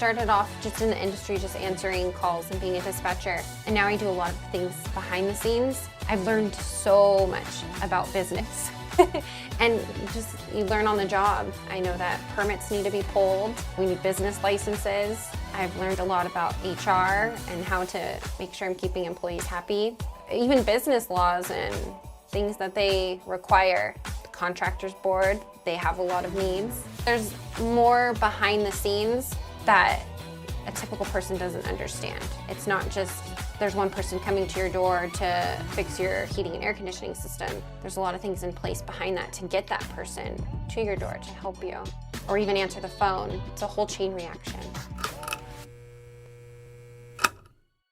started off just in the industry, just answering calls and being a dispatcher. And now I do a lot of things behind the scenes. I've learned so much about business. And just, you learn on the job. I know that permits need to be pulled. We need business licenses. I've learned a lot about HR and how to make sure I'm keeping employees happy. Even business laws and things that they require. The contractors board, they have a lot of needs. There's more behind the scenes that a typical person doesn't understand. It's not just there's one person coming to your door to fix your heating and air conditioning system. There's a lot of things in place behind that to get that person to your door to help you, or even answer the phone. It's a whole chain reaction.